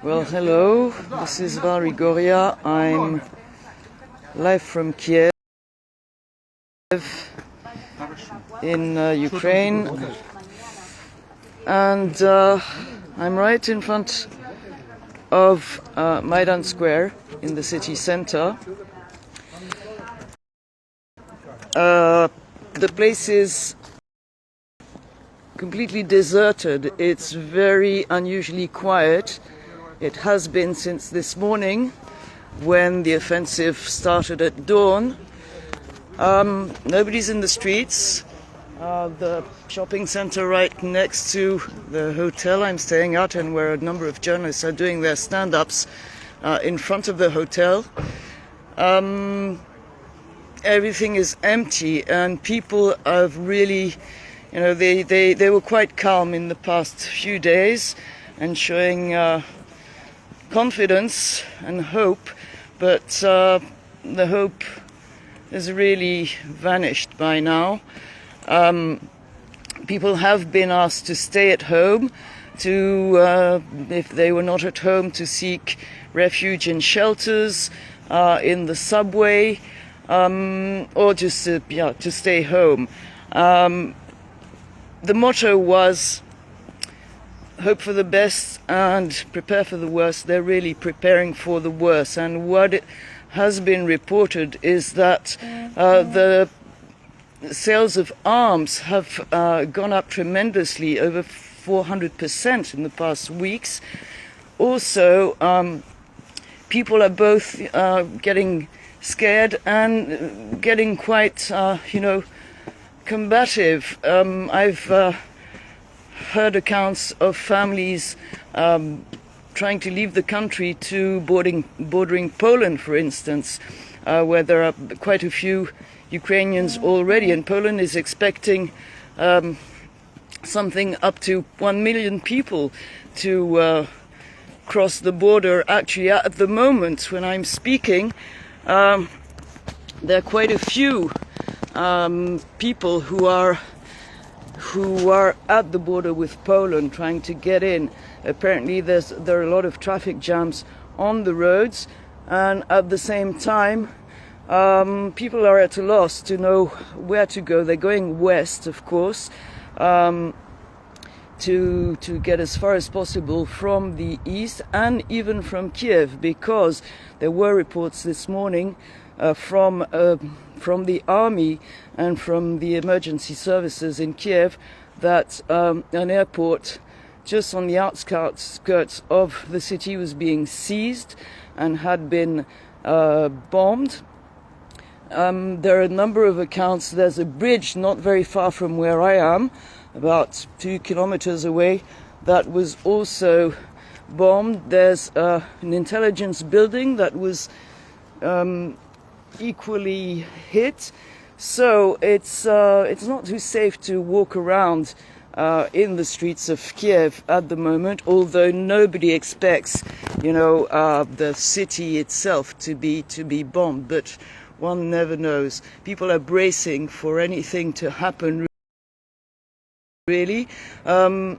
Well, hello, this is Goria. I'm live from Kiev in Ukraine, and I'm right in front of Maidan Square in the city center. The place is completely deserted. It's very unusually quiet. It has been since this morning when the offensive started at dawn. Nobody's in the streets. The shopping center right next to the hotel I'm staying at, and where a number of journalists are doing their stand-ups in front of the hotel. Everything is empty, and people have really, they were quite calm in the past few days and showing confidence and hope, but the hope has really vanished by now. People have been asked to stay at home, if they were not at home, to seek refuge in shelters, in the subway, or just to stay home. The motto was hope for the best and prepare for the worst. They're really preparing for the worst, and what has been reported is that the sales of arms have gone up tremendously, over 400% in the past weeks. Also, people are both getting scared and getting quite, combative. I've heard accounts of families trying to leave the country to bordering Poland, for instance, where there are quite a few Ukrainians already, and Poland is expecting something up to 1 million people to cross the border. Actually, at the moment when I'm speaking, there are quite a few people who are at the border with Poland trying to get in. Apparently there are a lot of traffic jams on the roads, and at the same time people are at a loss to know where to go. They're going west, of course, to get as far as possible from the east and even from Kiev, because there were reports this morning from the army and from the emergency services in Kiev that an airport just on the outskirts of the city was being seized and had been bombed. There are a number of accounts. There's a bridge not very far from where I am, about 2 kilometers away, that was also bombed. There's an intelligence building that was equally hit. So it's not too safe to walk around in the streets of Kiev at the moment, although nobody expects, the city itself to be bombed. But one never knows. People are bracing for anything to happen, really. There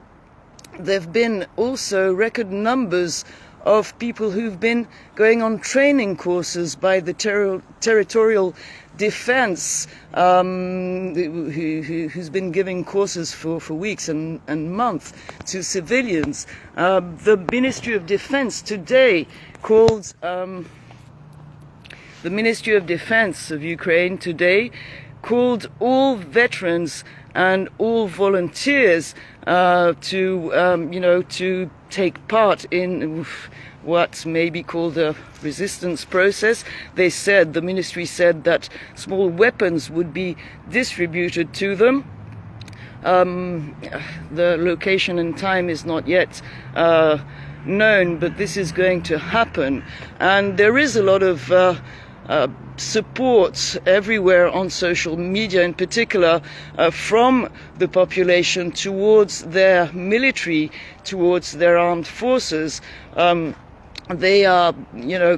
have been also record numbers of people who've been going on training courses by the territorial defense, who's been giving courses for weeks and months to civilians. The Ministry of Defense today called the Ministry of Defense of Ukraine today called all veterans and all volunteers to take part in what may be called a resistance process. The ministry said that small weapons would be distributed to them. The location and time is not yet known, but this is going to happen. And there is a lot of support everywhere on social media, in particular from the population towards their military, towards their armed forces. They are,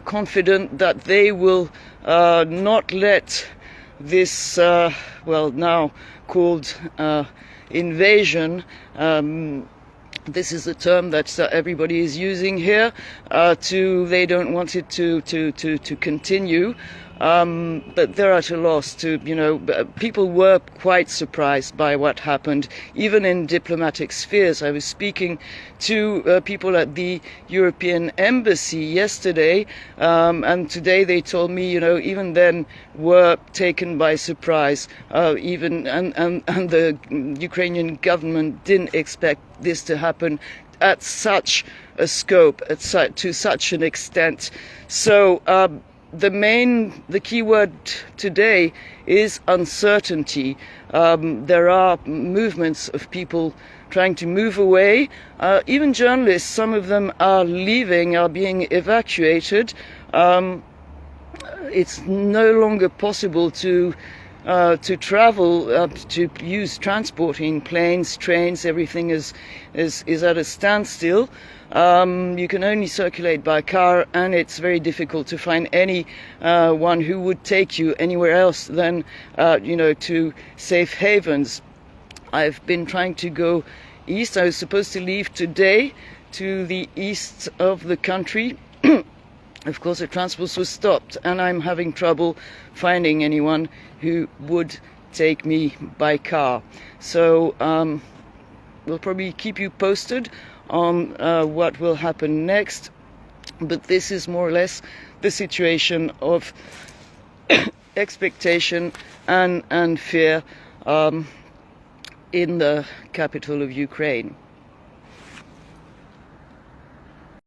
confident that they will not let this, now called invasion This is the term that everybody is using here. They don't want it to continue. But they're at a loss to, people were quite surprised by what happened, even in diplomatic spheres. I was speaking to people at the European Embassy yesterday, and today they told me, even then were taken by surprise. And the Ukrainian government didn't expect this to happen at such a scope, to such an extent. So, the key word today is uncertainty. There are movements of people trying to move away. Even journalists, some of them are leaving, are being evacuated. It's no longer possible to travel, to use transporting, planes, trains. Everything is at a standstill. You can only circulate by car, and it's very difficult to find anyone who would take you anywhere else than, to safe havens. I've been trying to go east. I was supposed to leave today to the east of the country. Of course, the transport was stopped, and I'm having trouble finding anyone who would take me by car. So we'll probably keep you posted on what will happen next. But this is more or less the situation of expectation and fear in the capital of Ukraine.